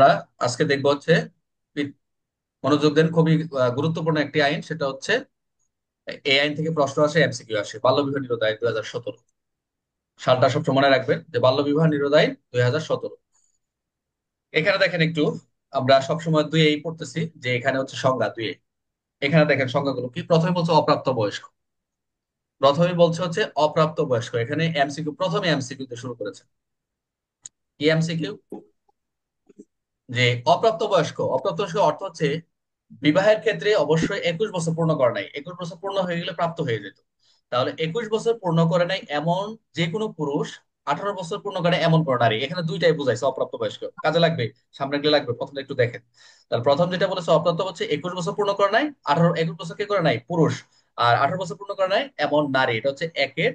আমরা আজকে দেখবো হচ্ছে পি- মনোযোগ দেন, খুবই গুরুত্বপূর্ণ একটি আইন। সেটা হচ্ছে এই আইন থেকে প্রশ্ন আসে, এমসিকিউ আসে, বাল্য বিবাহ নিরোধ আইন 2017। সালটা সবসময় মনে রাখবেন যে বাল্য বিবাহ নিরোধ আইন 2017। এখানে দেখেন একটু, আমরা সবসময় দুই এই পড়তেছি যে এখানে হচ্ছে সংজ্ঞা দুই। এখানে দেখেন সংজ্ঞাগুলো কি। প্রথমে বলছে অপ্রাপ্ত বয়স্ক, প্রথমে বলছে হচ্ছে অপ্রাপ্ত বয়স্ক। এখানে এমসিকিউ, প্রথমে এমসিকিউ দিয়ে শুরু করেছে। কি এমসিকিউ? যে অপ্রাপ্ত বয়স্ক, অপ্রাপ্ত বয়স্ক অর্থ হচ্ছে বিবাহের ক্ষেত্রে অবশ্যই 21 বছর পূর্ণ করে নাই। 21 বছর পূর্ণ হয়ে গেলে প্রাপ্ত হয়ে যেত। তাহলে 21 বছর পূর্ণ করে নাই এমন যে কোনো পুরুষ, 18 বছর পূর্ণ করে এমন কোন নারী, এখানে দুইটাই বুঝাইছে অপ্রাপ্ত বয়স্ক। কাজে লাগবে, সামনে গেলে লাগবে। প্রথমে একটু দেখেন, তাহলে প্রথম যেটা বলেছে অপ্রাপ্ত হচ্ছে 21 বছর পূর্ণ করে নাই, 21 বছর কে করে নাই পুরুষ, আর 18 বছর পূর্ণ করে নাই এমন নারী। এটা হচ্ছে একের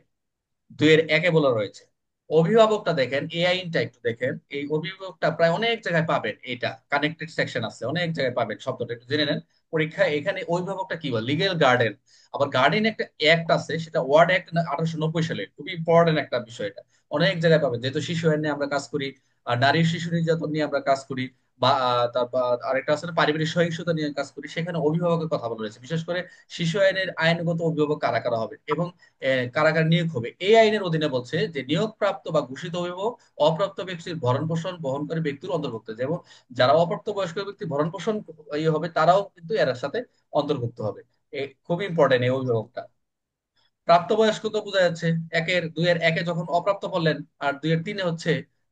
দুইয়ের একে বলা রয়েছে। অভিভাবকটা দেখেন, এই আইনটা একটু দেখেন। এই অভিভাবকটা প্রায় অনেক জায়গায় পাবেন, এটা কানেক্টেড সেকশন আছে, অনেক জায়গায় পাবেন। শব্দটা একটু জেনে নেন পরীক্ষায়। এখানে অভিভাবকটা কি বলে, লিগেল গার্ডেন। আবার গার্ডিয়ান একটা অ্যাক্ট আছে, সেটা ওয়ার্ড অ্যাক্ট 1890 সালে, খুবই ইম্পর্টেন্ট একটা বিষয়। এটা অনেক জায়গায় পাবেন, যেহেতু শিশু আইন নিয়ে আমরা কাজ করি, আর নারী শিশু নির্যাতন নিয়ে আমরা কাজ করি, বা তারপর আরেকটা আছে না, পারিবারিক সহিংসতা নিয়ে কাজ করি, সেখানে অভিভাবকের কথা বলা রয়েছে। বিশেষ করে শিশু আইনের আইনগত অভিভাবক কারা কারা হবে এবং কারাগার নিয়োগ হবে। এই আইনের অধীনে বলছে যে নিয়োগপ্রাপ্ত বা ঘোষিত অভিভাবক অপ্রাপ্ত ব্যক্তির ভরণ পোষণ বহনকারী ব্যক্তির অন্তর্ভুক্ত। যেমন যারা অপ্রাপ্ত বয়স্ক ব্যক্তি ভরণ পোষণ ইয়ে হবে, তারাও কিন্তু এর সাথে অন্তর্ভুক্ত হবে। খুবই ইম্পর্টেন্ট এই অভিভাবকটা। প্রাপ্তবয়স্ক তো বোঝা যাচ্ছে, একের দুইয়ের একে যখন অপ্রাপ্ত বললেন, আর দুইয়ের তিনে হচ্ছে,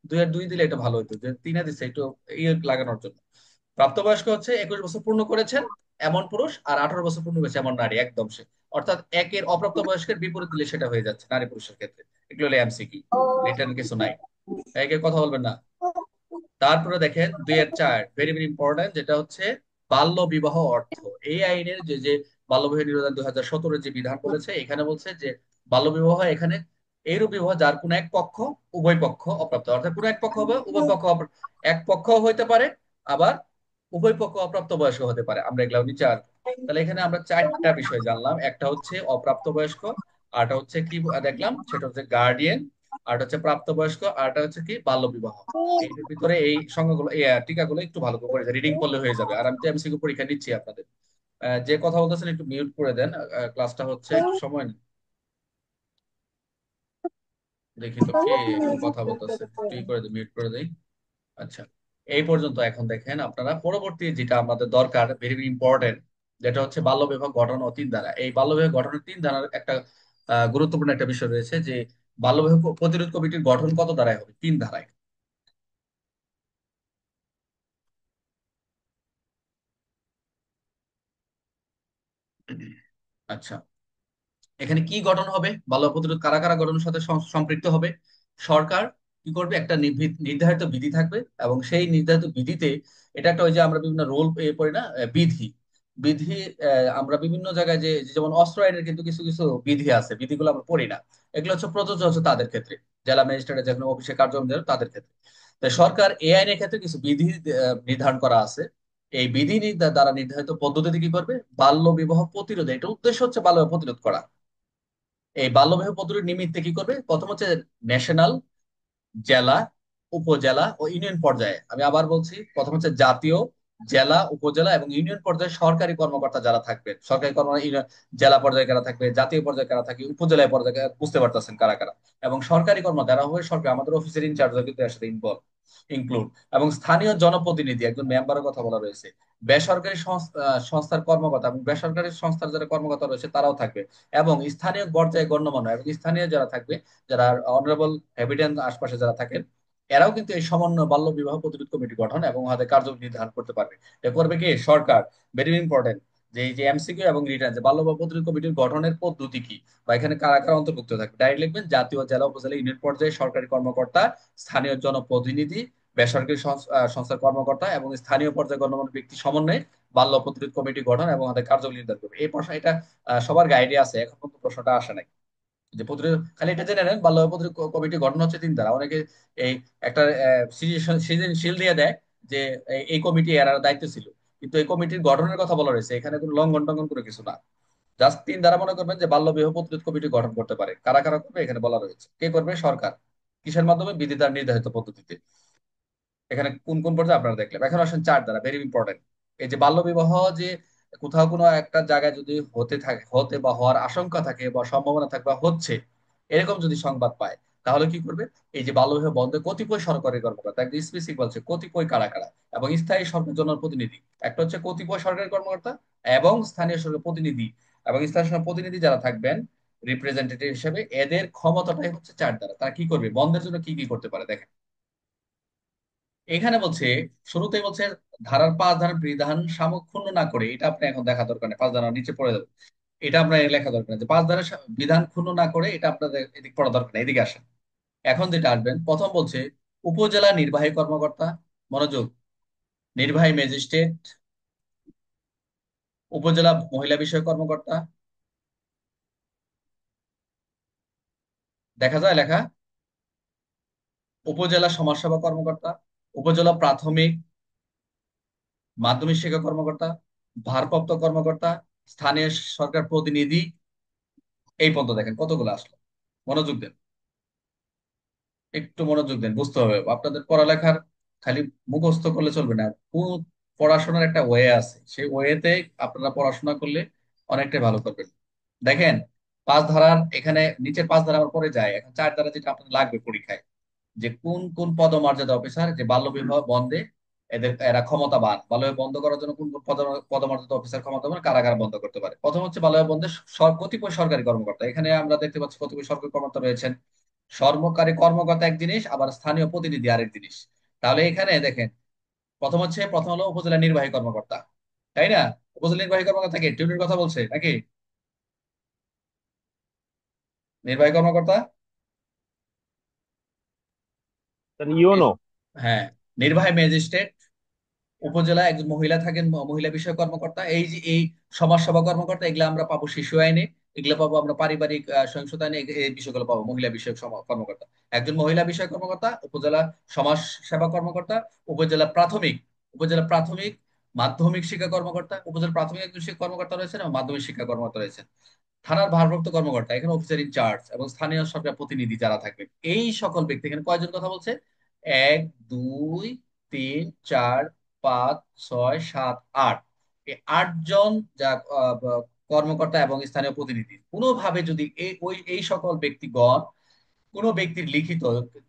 দুইয়ের দুই দিলে এটা ভালো হতো, যে তিনে দিচ্ছে একটু ইয়ে লাগানোর জন্য। প্রাপ্তবয়স্ক হচ্ছে 21 বছর পূর্ণ করেছেন এমন পুরুষ, আর 18 বছর পূর্ণ হয়েছে এমন নারী, একদম সে। অর্থাৎ একের অপ্রাপ্ত বয়স্কের বিপরীত দিলে সেটা হয়ে যাচ্ছে নারী পুরুষের ক্ষেত্রে। এগুলো হলো এমসিকিউ, রিটার্ন কিছু নাই। একে কথা বলবেন না। তারপরে দেখেন দুইয়ের চার, ভেরি ভেরি ইম্পর্টেন্ট, যেটা হচ্ছে বাল্য বিবাহ অর্থ। এই আইনের যে যে বাল্য বিবাহ নিরোধ 2017 যে বিধান বলেছে, এখানে বলছে যে বাল্য বিবাহ এখানে এইরূপ বিবাহ যার কোন এক পক্ষ, উভয় পক্ষ অপ্রাপ্ত। অর্থাৎ কোন এক পক্ষ হবে, উভয় পক্ষ এক পক্ষ হইতে পারে, আবার উভয় পক্ষ অপ্রাপ্ত বয়স্ক হতে পারে। আমরা এগুলো বিচার। তাহলে এখানে আমরা চারটা বিষয় জানলাম। একটা হচ্ছে অপ্রাপ্ত বয়স্ক, আরটা হচ্ছে কি দেখলাম, সেটা হচ্ছে গার্ডিয়ান, আরটা হচ্ছে প্রাপ্তবয়স্ক, আরটা হচ্ছে কি বাল্য বিবাহ। এর ভিতরে এই সংজ্ঞাগুলো, এই টিকাগুলো একটু ভালো করে রিডিং করলে হয়ে যাবে। আর আমি তো এমসিকিউ পরীক্ষা নিচ্ছি আপনাদের। যে কথা বলতেছেন একটু মিউট করে দেন, ক্লাসটা হচ্ছে, একটু সময় নিন। দেখি তো কে একটু কথা বলতেছে, একটু করে দিই, মিউট করে দেই। আচ্ছা, এই পর্যন্ত। এখন দেখেন আপনারা, পরবর্তী যেটা আমাদের দরকার, ভেরি ভেরি ইম্পর্টেন্ট, যেটা হচ্ছে বাল্য বিবাহ গঠন ও তিন ধারা। এই বাল্য বিবাহ গঠনের তিন ধারার একটা গুরুত্বপূর্ণ একটা বিষয় রয়েছে, যে বাল্য বিবাহ প্রতিরোধ কমিটির গঠন কত ধারায় হবে? তিন ধারায়। আচ্ছা, এখানে কি গঠন হবে? বাল্য প্রতিরোধ কারা কারা গঠনের সাথে সম্পৃক্ত হবে? সরকার কি করবে, একটা নির্ধারিত বিধি থাকবে, এবং সেই নির্ধারিত বিধিতে, এটা একটা, ওই যে আমরা বিভিন্ন রোল পড়ি না, বিধি, বিধি, আমরা বিভিন্ন জায়গায় যে, যেমন অস্ত্র আইনের কিন্তু কিছু কিছু বিধি আছে, বিধিগুলো আমরা পড়ি না। এগুলো হচ্ছে প্রযোজ্য হচ্ছে তাদের ক্ষেত্রে, জেলা ম্যাজিস্ট্রেটের যে কোনো অফিসে কার্যক্রম দেয় তাদের ক্ষেত্রে। তাই সরকার এই আইনের ক্ষেত্রে কিছু বিধি নির্ধারণ করা আছে। এই বিধি দ্বারা নির্ধারিত পদ্ধতিতে কি করবে, বাল্য বিবাহ প্রতিরোধ, এটা উদ্দেশ্য হচ্ছে বাল্য বিবাহ প্রতিরোধ করা। এই বাল্যবিবাহ প্রতিরোধ নিমিত্তে কি করবে, প্রথম হচ্ছে ন্যাশনাল, জেলা, উপজেলা ও ইউনিয়ন পর্যায়ে। আমি আবার বলছি, প্রথম হচ্ছে জাতীয়, জেলা, উপজেলা এবং ইউনিয়ন পর্যায়ে সরকারি কর্মকর্তা যারা থাকবেন, সরকারি জেলা পর্যায়ে কারা থাকবে, জাতীয় পর্যায়ে কারা থাকবে, উপজেলা পর্যায়ে বুঝতে পারতেছেন কারা কারা, এবং সরকারি কর্মকর্তা যারা হবে সরকার, আমাদের অফিসের ইনচার্জ কিন্তু এর সাথে ইনক্লুড, এবং স্থানীয় জনপ্রতিনিধি, একজন মেম্বারের কথা বলা রয়েছে। বেসরকারি সংস্থার কর্মকর্তা এবং বেসরকারি সংস্থার যারা কর্মকর্তা রয়েছে তারাও থাকবে, এবং স্থানীয় পর্যায়ে গণ্যমান্য এবং স্থানীয় যারা থাকবে, যারা অনারেবল হ্যাবিটেন্ট আশপাশে যারা থাকেন, এরাও কিন্তু এই সমন্বয় বাল্য বিবাহ প্রতিরোধ কমিটি গঠন এবং হাতে কার্যক্রম নির্ধারণ করতে পারবে। এটা করবে কি সরকার। ভেরি ইম্পর্টেন্ট, যে এই যে এমসিকিউ এবং রিটার্ন, যে বাল্য বিবাহ প্রতিরোধ কমিটির গঠনের পদ্ধতি কি, বা এখানে কারা কারা অন্তর্ভুক্ত থাকবে, ডাইরেক্ট লিখবেন জাতীয়, জেলা, উপজেলা, ইউনিয়ন পর্যায়ে সরকারি কর্মকর্তা, স্থানীয় জনপ্রতিনিধি, বেসরকারি সংস্থার কর্মকর্তা এবং স্থানীয় পর্যায়ে গণ্যমান্য ব্যক্তি সমন্বয়ে বাল্য প্রতিরোধ কমিটি গঠন এবং হাতে কার্যক্রম নির্ধারণ করবে। এই প্রশ্ন, এটা সবার গাইডে আছে, এখন পর্যন্ত প্রশ্নটা আসে নাই। যে প্রতিরোধ, খালি এটা জেনে নেন, বাল্য বিবাহ প্রতিরোধ কমিটি গঠন হচ্ছে তিন ধারা। অনেকে এই একটা সৃজনশীল দিয়ে দেয় যে এই কমিটি এর দায়িত্ব ছিল, কিন্তু এই কমিটির গঠনের কথা বলা রয়েছে, এখানে কোনো লঙ্ঘন টঙ্ঘন করে কিছু না। জাস্ট তিন ধারা মনে করবেন যে বাল্য বিবাহ প্রতিরোধ কমিটি গঠন করতে পারে। কারা কারা করবে এখানে বলা রয়েছে। কে করবে? সরকার। কিসের মাধ্যমে? বিধি দ্বারা নির্ধারিত পদ্ধতিতে। এখানে কোন কোন পর্যায়ে আপনারা দেখলেন, এখন আসেন চার দ্বারা, ভেরি ইম্পর্টেন্ট। এই যে বাল্য বিবাহ, যে কোথাও কোনো একটা জায়গায় যদি হতে থাকে, হতে বা হওয়ার আশঙ্কা থাকে বা সম্ভাবনা থাকে বা হচ্ছে, এরকম যদি সংবাদ পায়, তাহলে কি করবে? এই যে বাল্য বিবাহ বন্ধে কতিপয় সরকারি কর্মকর্তা, একদম স্পেসিফিক বলছে কতিপয় কারা কারা, এবং স্থায়ী সরকার জনপ্রতিনিধি। একটা হচ্ছে কতিপয় সরকারি কর্মকর্তা এবং স্থানীয় সরকার প্রতিনিধি, এবং স্থানীয় সরকার প্রতিনিধি যারা থাকবেন রিপ্রেজেন্টেটিভ হিসেবে, এদের ক্ষমতাটাই হচ্ছে চার দ্বারা। তারা কি করবে? বন্ধের জন্য কি কি করতে পারে দেখেন। এখানে বলছে, শুরুতেই বলছে ধারার 5 ধারার বিধান সাময়িক ক্ষুণ্ণ না করে, এটা আপনি এখন দেখা দরকার নেই, 5 ধারা নিচে পড়ে যাবে। এটা আপনার লেখা দরকার নেই যে 5 ধারার বিধান ক্ষুণ্ণ না করে, এটা আপনাদের এদিক পড়া দরকার নেই, এদিকে আসেন। এখন যেটা আসবেন, প্রথম বলছে উপজেলা নির্বাহী কর্মকর্তা, মনোযোগ, নির্বাহী ম্যাজিস্ট্রেট, উপজেলা মহিলা বিষয়ক কর্মকর্তা, দেখা যায় লেখা, উপজেলা সমাজসেবা কর্মকর্তা, উপজেলা প্রাথমিক মাধ্যমিক শিক্ষা কর্মকর্তা, ভারপ্রাপ্ত কর্মকর্তা, স্থানীয় সরকার প্রতিনিধি, এই পর্যন্ত দেখেন কতগুলো আসলো। মনোযোগ দেন, একটু মনোযোগ দেন, বুঝতে হবে আপনাদের পড়ালেখার, খালি মুখস্থ করলে চলবে না। পড়াশোনার একটা ওয়ে আছে, সেই ওয়েতে আপনারা পড়াশোনা করলে অনেকটাই ভালো করবেন। দেখেন, 5 ধারার এখানে নিচের 5 ধারা আমার পরে যায়, এখন 4 ধারা যেটা আপনার লাগবে পরীক্ষায়, যে কোন কোন পদমর্যাদা অফিসার যে বাল্য বিবাহ বন্ধে এরা ক্ষমতাবান, বাল্য বিবাহ বন্ধ করার জন্য কোন কোন পদমর্যাদা অফিসার ক্ষমতাবান, কারাগার বন্ধ করতে পারে। প্রথম হচ্ছে বাল্য বিবাহ বন্ধে কতিপয় সরকারি কর্মকর্তা, এখানে আমরা দেখতে পাচ্ছি কতিপয় সরকারি কর্মকর্তা রয়েছেন। সরকারি কর্মকর্তা এক জিনিস, আবার স্থানীয় প্রতিনিধি আরেক জিনিস। তাহলে এখানে দেখেন, প্রথম হলো উপজেলা নির্বাহী কর্মকর্তা, তাই না? উপজেলা নির্বাহী কর্মকর্তা কে, টিউনির কথা বলছে নাকি? নির্বাহী কর্মকর্তা, স্যার ইউনো। হ্যাঁ, নির্বাহী ম্যাজিস্ট্রেট, উপজেলায় একজন মহিলা থাকেন, মহিলা বিষয়ক কর্মকর্তা। এই যে এই সমাজসেবা কর্মকর্তা, এগুলো আমরা পাবো শিশু আইনে, এগুলো পাবো আমরা পারিবারিক সহিংসতা আইনে, এই বিষয়গুলো পাবো মহিলা বিষয়ক কর্মকর্তা। একজন মহিলা বিষয়ক কর্মকর্তা, উপজেলা সমাজ সেবা কর্মকর্তা, উপজেলা প্রাথমিক, উপজেলা প্রাথমিক মাধ্যমিক শিক্ষা কর্মকর্তা, উপজেলা প্রাথমিক একজন শিক্ষা কর্মকর্তা রয়েছেন এবং মাধ্যমিক শিক্ষা কর্মকর্তা রয়েছেন। থানার ভারপ্রাপ্ত কর্মকর্তা, এখানে অফিসার ইনচার্জ এবং স্থানীয় সরকার প্রতিনিধি যারা থাকবে, এই সকল ব্যক্তি। এখানে কয়জন কথা বলছে? 1, 2, 3, 4, 5, 6, 7, 8, এই 8 জন যা কর্মকর্তা এবং স্থানীয় প্রতিনিধি, কোনোভাবে যদি এই সকল ব্যক্তিগণ কোনো ব্যক্তির লিখিত,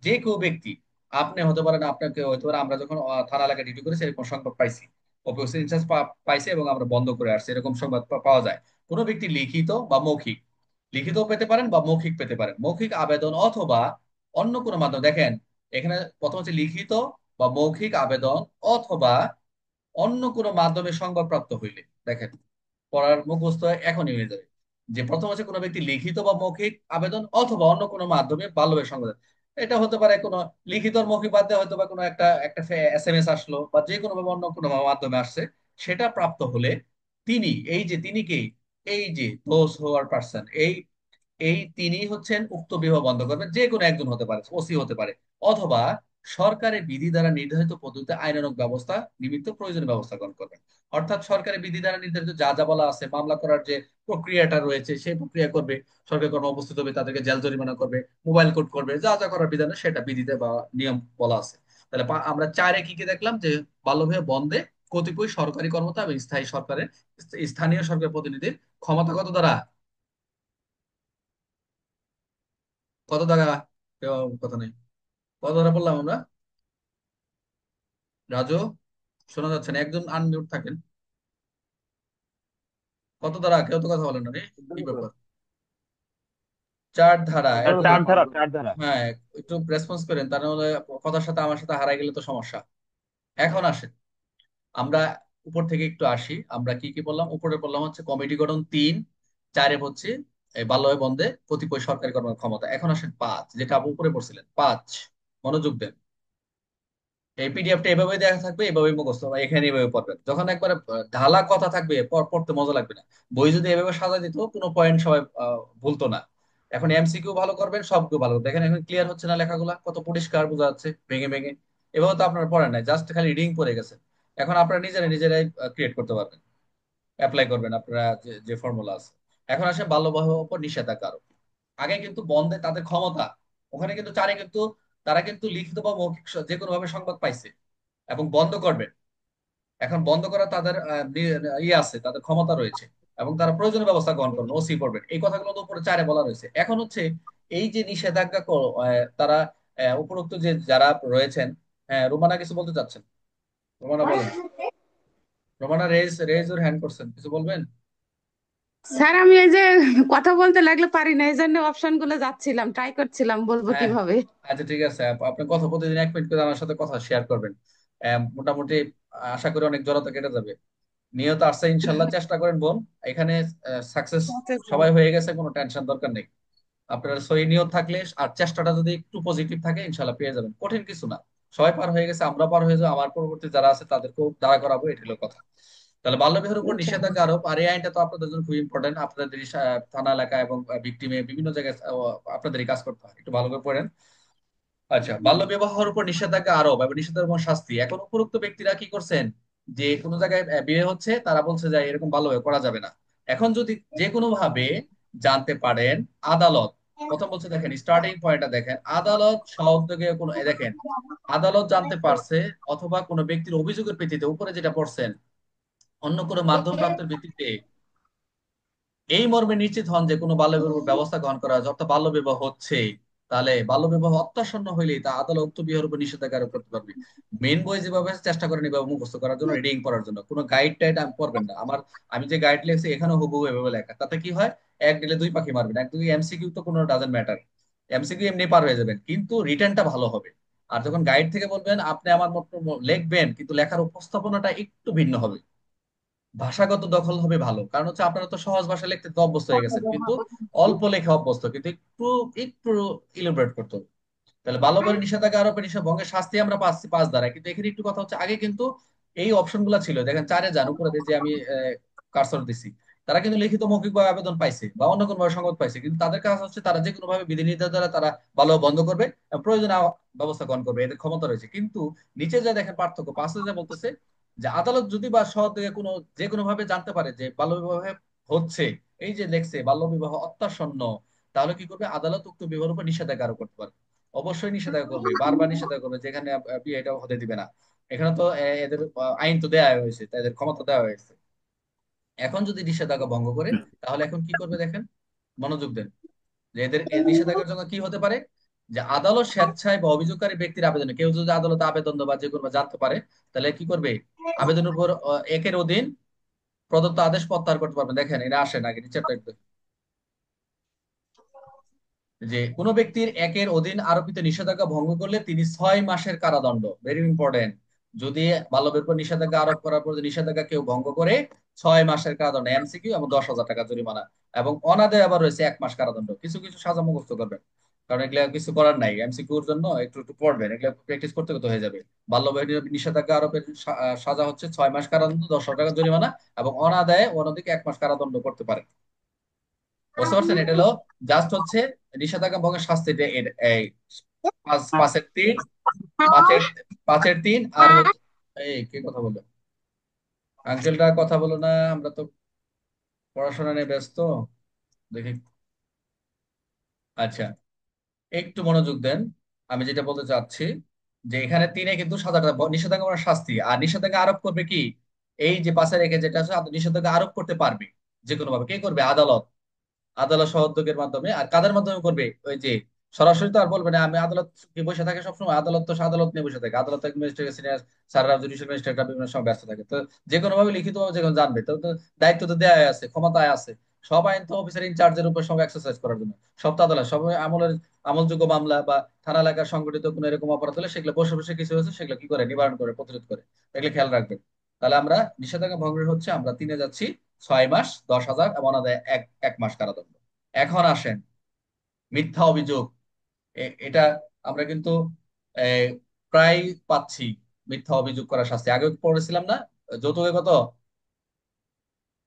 যে কেউ ব্যক্তি, আপনি হতে পারেন, আপনাকে হতে পারে, আমরা যখন থানা এলাকায় ডিউটি করেছি এরকম সংবাদ পাইছি, অফিসার ইনচার্জ পাইছে এবং আমরা বন্ধ করে আসছি, এরকম সংবাদ পাওয়া যায়। কোনো ব্যক্তি লিখিত বা মৌখিক, লিখিত পেতে পারেন বা মৌখিক পেতে পারেন, মৌখিক আবেদন অথবা অন্য কোনো মাধ্যম। দেখেন, এখানে প্রথম হচ্ছে লিখিত বা মৌখিক আবেদন অথবা অন্য কোনো মাধ্যমে সংবাদপ্রাপ্ত হইলে, দেখেন পড়ার মুখস্থ এখনই হয়ে যাবে। যে প্রথম হচ্ছে কোনো ব্যক্তি লিখিত বা মৌখিক আবেদন অথবা অন্য কোনো মাধ্যমে বাল্যবিবাহ সংবাদ, এটা হতে পারে কোনো লিখিত আর মৌখিক বাদ দিয়ে হয়তো বা কোনো একটা একটা SMS আসলো বা যে কোনো ভাবে অন্য কোনো মাধ্যমে আসছে, সেটা প্রাপ্ত হলে তিনি, এই যে তিনি কে, এই যে দোজ হওয়ার পার্সন, এই তিনি হচ্ছেন উক্ত বিবাহ বন্ধ করবেন। যে কোনো একজন হতে পারে, ওসি হতে পারে, অথবা সরকারের বিধি দ্বারা নির্ধারিত পদ্ধতিতে আইনানুগ ব্যবস্থা নিমিত্ত প্রয়োজনীয় ব্যবস্থা গ্রহণ করবেন। অর্থাৎ সরকারের বিধি দ্বারা নির্ধারিত যা যা বলা আছে, মামলা করার যে প্রক্রিয়াটা রয়েছে সেই প্রক্রিয়া করবে, সরকারি কর্ম উপস্থিত হবে, তাদেরকে জেল জরিমানা করবে, মোবাইল কোর্ট করবে, যা যা করার বিধান সেটা বিধিতে বা নিয়ম বলা আছে। তাহলে আমরা চারে কি কি দেখলাম, যে বাল্যবিবাহ বন্ধে কতিপয় সরকারি কর্মকর্তা এবং স্থায়ী সরকারের, স্থানীয় সরকার প্রতিনিধির ক্ষমতা কত দ্বারা, কত দ্বারা, কেউ কথা নেই, কত দ্বারা বললাম আমরা? রাজু, শোনা যাচ্ছে না, একজন আনমিউট থাকেন। কত দ্বারা, কেউ তো কথা বলেন না রে, কি ব্যাপার? 4 ধারা স্যার এত, চার ধারা, চার ধারা। হ্যাঁ, একটু রেসপন্স করেন, তা নাহলে কথার সাথে আমার সাথে হারাই গেলে তো সমস্যা। এখন আসেন, আমরা উপর থেকে একটু আসি, আমরা কি কি বললাম? উপরে বললাম হচ্ছে কমিটি গঠন 3, 4 হচ্ছে এই বাল্যবিবাহ বন্ধে কতিপয় সরকারি কর্মের ক্ষমতা। এখন আসেন 5, যেটা আপনি উপরে পড়ছিলেন 5, মনোযোগ দেন। এই পিডিএফটা এভাবে দেখা থাকবে, এভাবে মুখস্থ বা এখানে এভাবে পড়বেন। যখন একবার ঢালা কথা থাকবে, পড়তে মজা লাগবে না। বই যদি এভাবে সাজা দিত, কোনো পয়েন্ট সবাই ভুলতো না। এখন এমসিকিউ ভালো করবেন, সবকিছু ভালো করবেন। দেখেন এখন ক্লিয়ার হচ্ছে না, লেখাগুলা কত পরিষ্কার বোঝা যাচ্ছে ভেঙে ভেঙে। এভাবে তো আপনারা পড়েন নাই, জাস্ট খালি রিডিং পড়ে গেছে। এখন আপনারা নিজেরাই ক্রিয়েট করতে পারবেন, অ্যাপ্লাই করবেন আপনারা যে যে ফর্মুলা আছে। এখন আসে বাল্য বিবাহের উপর নিষেধাজ্ঞা আরোপ। আগে কিন্তু বন্ধে তাদের ক্ষমতা, ওখানে কিন্তু চারে কিন্তু তারা কিন্তু লিখিত বা মৌখিক যে কোনো ভাবে সংবাদ পাইছে। এবং বন্ধ করবেন। এখন বন্ধ করা তাদের ইয়ে আছে, তাদের ক্ষমতা রয়েছে, এবং তারা প্রয়োজনীয় ব্যবস্থা গ্রহণ করবেন, ওসি করবেন। এই কথাগুলো তো উপরে চারে বলা রয়েছে। এখন হচ্ছে এই যে নিষেধাজ্ঞা তারা উপরোক্ত যে যারা রয়েছেন। হ্যাঁ, রোমানা কিছু বলতে চাচ্ছেন? রোমানা বলেন। রোমানা রেজ রেজ ওর হ্যান্ড করছেন, কিছু বলবেন? স্যার আমি এই যে কথা বলতে লাগলে পারি না, এই জন্য অপশন গুলো যাচ্ছিলাম, ট্রাই করছিলাম বলবো হ্যাঁ, কিভাবে। আচ্ছা ঠিক আছে। আপনি কথা প্রতিদিন 1 মিনিট করে আমার সাথে কথা শেয়ার করবেন। মোটামুটি আশা করি অনেক জড়তা কেটে যাবে। নিয়ত আসছে, ইনশাল্লাহ চেষ্টা করেন বোন। এখানে সাকসেস আচ্ছা স্যার। সবাই হয়ে গেছে, কোনো টেনশন দরকার নেই। আপনার সই নিয়ত থাকলে আর চেষ্টাটা যদি একটু পজিটিভ থাকে, ইনশাল্লাহ পেয়ে যাবেন। কঠিন কিছু না। সবাই পার হয়ে গেছে, আমরা পার হয়ে যাবো, আমার পরবর্তী যারা আছে তাদেরকেও দাঁড়া করাবো, এটি হলো কথা। তাহলে বাল্যবিবাহের উপর নিষেধাজ্ঞা আরোপ, আর এই আইনটা তো আপনাদের জন্য খুব ইম্পর্টেন্ট। আপনাদের এই থানা এলাকা এবং ভিক্টিমে বিভিন্ন জায়গায় আপনাদের এই কাজ করতে হয়, একটু ভালো করে পড়েন। আচ্ছা, বাল্য বিবাহের উপর নিষেধাজ্ঞা আরোপ এবং নিষেধাজ্ঞা এবং শাস্তি। এখন উপরোক্ত ব্যক্তিরা কি করছেন, যে কোনো জায়গায় বিয়ে হচ্ছে, তারা বলছে যে এরকম বাল্য বিবাহ করা যাবে না। এখন যদি যে কোনো ভাবে জানতে পারেন, আদালত প্রথম বলছে, দেখেন স্টার্টিং পয়েন্টটা দেখেন, আদালত সউদ্যোগে কোনো দেখেন, আদালত জানতে পারছে, অথবা কোনো ব্যক্তির অভিযোগের ভিত্তিতে, উপরে যেটা পড়ছেন, অন্য কোনো মাধ্যম প্রাপ্তের ভিত্তিতে এই মর্মে নিশ্চিত হন যে কোনো বাল্য বিবাহ ব্যবস্থা গ্রহণ করা হয়েছে, অর্থাৎ বাল্য বিবাহ হচ্ছে, তাহলে বাল্য বিবাহ অত্যাসন্ন হইলেই তা আদালত উক্ত বিবাহের উপর নিষেধাজ্ঞা আরোপ করতে পারবে। মেন বই যেভাবে আছে, চেষ্টা করেন এভাবে মুখস্থ করার জন্য, রিডিং করার জন্য। কোনো গাইড টাইড আমি পড়বেন না। আমি যে গাইড লিখছি এখানে হুবহু এভাবে লেখা, তাতে কি হয়, এক দিলে দুই পাখি মারবেন। এক দুই এমসিকিউ তো কোনো ডাজেন্ট ম্যাটার, এমসিকিউ এমনি পার হয়ে যাবেন, কিন্তু রিটার্নটা ভালো হবে। আর যখন গাইড থেকে বলবেন, আপনি আমার মতো লিখবেন, কিন্তু লেখার উপস্থাপনাটা একটু ভিন্ন হবে, ভাষাগত দখল হবে ভালো। কারণ হচ্ছে আপনারা তো সহজ ভাষা লিখতে তো অভ্যস্ত হয়ে গেছেন, কিন্তু অল্প লেখা অভ্যস্ত, কিন্তু একটু একটু ইলাবোরেট করতে হবে। তাহলে বাল্যবিবাহের নিষেধাজ্ঞা আরোপের নিষেধ ভঙ্গের শাস্তি আমরা পাচ্ছি 5 ধারায়, কিন্তু এখানে একটু কথা হচ্ছে, আগে কিন্তু এই অপশন গুলা ছিল, দেখেন চারে যান উপরে দিয়ে যে আমি কারসর দিছি, তারা কিন্তু লিখিত মৌখিক ভাবে আবেদন পাইছে বা অন্য কোনো ভাবে সংবাদ পাইছে, কিন্তু তাদের কাজ হচ্ছে তারা যে কোনো ভাবে বিধিনির্দেশ দ্বারা তারা বাল্য বন্ধ করবে এবং প্রয়োজনীয় ব্যবস্থা গ্রহণ করবে, এদের ক্ষমতা রয়েছে। কিন্তু নিচে যা দেখেন পার্থক্য, পাঁচে যা বলতেছে যে আদালত যদি বা সহ থেকে কোনো যে কোনো ভাবে জানতে পারে যে বাল্য বিবাহ হচ্ছে, এই যে লেখছে বাল্য বিবাহ অত্যাসন্ন, তাহলে কি করবে, আদালত উক্ত বিবাহের উপর নিষেধাজ্ঞা আরোপ করতে পারে। অবশ্যই নিষেধাজ্ঞা করবে, বারবার নিষেধাজ্ঞা করবে, যেখানে বিয়েটা হতে দিবে না। এখানে তো এদের আইন তো দেওয়া হয়েছে, তাই এদের ক্ষমতা দেওয়া হয়েছে। এখন যদি নিষেধাজ্ঞা ভঙ্গ করে, তাহলে এখন কি করবে দেখেন, মনোযোগ দেন, যে এদের এই নিষেধাজ্ঞার জন্য কি হতে পারে, যে আদালত স্বেচ্ছায় বা অভিযোগকারী ব্যক্তির আবেদনে, কেউ যদি আদালতে আবেদন বা যে কোনো জানতে পারে, তাহলে কি করবে, আবেদনের উপর একের অধীন প্রদত্ত আদেশ প্রত্যাহার করতে পারবে। দেখেন এটা আসে নাকি নিচেরটা একটু, যে কোনো ব্যক্তির একের অধীন আরোপিত নিষেধাজ্ঞা ভঙ্গ করলে তিনি 6 মাসের কারাদণ্ড, ভেরি ইম্পর্টেন্ট। যদি বাল্যবিবাহের উপর নিষেধাজ্ঞা আরোপ করার পর যদি নিষেধাজ্ঞা কেউ ভঙ্গ করে, 6 মাসের কারাদণ্ড, এমসিকিউ, এবং 10,000 টাকা জরিমানা, এবং অনাদায়ে আবার রয়েছে 1 মাস কারাদণ্ড। কিছু কিছু সাজা মুখস্থ করবেন, কারণ এগুলা কিছু করার নাই, এমসিকিউর জন্য একটু একটু পড়বেন, এগুলা প্র্যাকটিস করতে করতে হয়ে যাবে। বাল্যবিবাহের নিষেধাজ্ঞা আরোপের সাজা হচ্ছে 6 মাস কারাদণ্ড, 10,000 টাকা জরিমানা, এবং অনাদায়ে অনধিক 1 মাস কারাদণ্ড করতে পারে। বুঝতে পারছেন? এটা হলো জাস্ট হচ্ছে নিষেধাজ্ঞা ভঙ্গের শাস্তি, এই পাঁচের তিন, পাঁচের পাঁচের তিন, আর হচ্ছে এই কে কথা বললো, আঙ্কেলটা কথা বলো না, আমরা তো পড়াশোনা নিয়ে ব্যস্ত। দেখি, আচ্ছা, একটু মনোযোগ দেন। আমি যেটা বলতে চাচ্ছি, যে এখানে তিনে কিন্তু সাজাটা নিষেধাজ্ঞা মানে শাস্তি, আর নিষেধাজ্ঞা আরোপ করবে কি, এই যে পাশে রেখে যেটা আছে, নিষেধাজ্ঞা আরোপ করতে পারবে যে কোনো ভাবে, কে করবে, আদালত। আদালত সহযোগের মাধ্যমে। আর কাদের মাধ্যমে করবে, ওই যে সরাসরি তো আর বলবে না, আমি আদালত কি বসে থাকে সবসময়, আদালত তো আদালত নিয়ে বসে থাকে, আদালত ম্যাজিস্ট্রেট সিনিয়র স্যাররা, জুডিশিয়াল ম্যাজিস্ট্রেটরা বিভিন্ন সময় ব্যস্ত থাকে, তো যে কোনো ভাবে লিখিত ভাবে যে কোনো জানবে, তো তো দায়িত্ব তো দেওয়া আছে, ক্ষমতায় আছে। সব আইন তো অফিসার ইনচার্জের উপর সব এক্সারসাইজ করার জন্য। সব তো আদালত, সব আমলযোগ্য মামলা বা থানা এলাকার সংগঠিত কোনো এরকম অপরাধ হলে সেগুলো বসে বসে কিছু হয়েছে সেগুলো কি করে, নিবারণ করে, প্রতিরোধ করে, এগুলো খেয়াল রাখবেন। তাহলে আমরা নিষেধাজ্ঞা ভঙ্গের হচ্ছে আমরা তিনে যাচ্ছি, 6 মাস, 10,000, এবং অনাদায়ে এক এক মাস কারাদণ্ড। এখন আসেন মিথ্যা অভিযোগ। এটা আমরা কিন্তু এ, প্রায় পাচ্ছি, মিথ্যা অভিযোগ করার শাস্তি। আগে পড়েছিলাম না, যৌতুকে কত,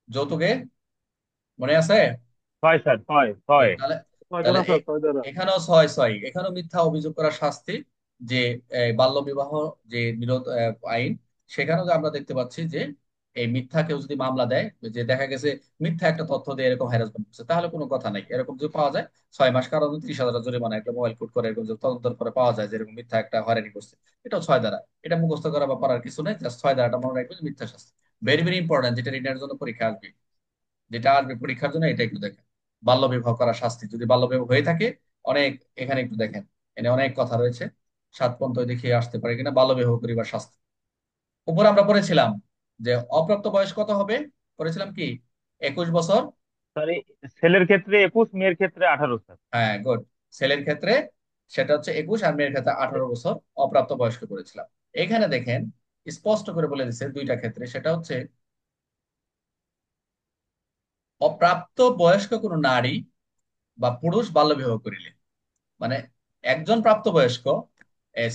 যৌতুকে মনে আছে? ছয় স্যার, ছয় ছয়। তাহলে ছয় তাহলে ধারা স্যার, 6 ধারা। এখানেও ছয় ছয়, এখানেও মিথ্যা অভিযোগ করার শাস্তি, যে বাল্য বিবাহ যে নিরোধ আইন, সেখানেও যে আমরা দেখতে পাচ্ছি যে এই মিথ্যা কেউ যদি মামলা দেয়, যে দেখা গেছে মিথ্যা একটা তথ্য দিয়ে এরকম হ্যারাসমেন্ট করছে, তাহলে কোনো কথা নাই। এরকম যদি পাওয়া যায় 6 মাস কারাদণ্ড, 30,000 জরিমানা, একটা মোবাইল কোড করে এরকম যদি তদন্ত করে পাওয়া যায় যে এরকম মিথ্যা একটা হয়রানি করছে, এটাও 6 ধারা। এটা মুখস্থ করা বা পড়ার কিছু নেই, জাস্ট 6 ধারাটা মনে রাখবে যে মিথ্যা শাস্তি। ভেরি ভেরি ইম্পর্টেন্ট, যেটা রিটার্নের জন্য পরীক্ষা আসবে, যেটা আসবে পরীক্ষার জন্য, এটা একটু দেখেন। বাল্য বিবাহ করার শাস্তি, যদি বাল্য বিবাহ হয়ে থাকে, অনেক, এখানে একটু দেখেন, এখানে অনেক কথা রয়েছে, 7 পর্যন্ত দেখিয়ে আসতে পারে কিনা বাল্য বিবাহ করিবার শাস্তি। উপরে আমরা পড়েছিলাম যে অপ্রাপ্ত বয়স কত হবে, পড়েছিলাম কি 21 বছর। স্যার ছেলের ক্ষেত্রে 21, মেয়ের ক্ষেত্রে 18 স্যার। হ্যাঁ, গুড। ছেলের ক্ষেত্রে সেটা হচ্ছে 21, আর মেয়ের ক্ষেত্রে 18 বছর অপ্রাপ্ত বয়স্ক করেছিলাম। এখানে দেখেন স্পষ্ট করে বলে দিচ্ছে দুইটা ক্ষেত্রে, সেটা হচ্ছে অপ্রাপ্ত বয়স্ক কোনো নারী বা পুরুষ বাল্যবিবাহ করিলে, মানে একজন প্রাপ্তবয়স্ক,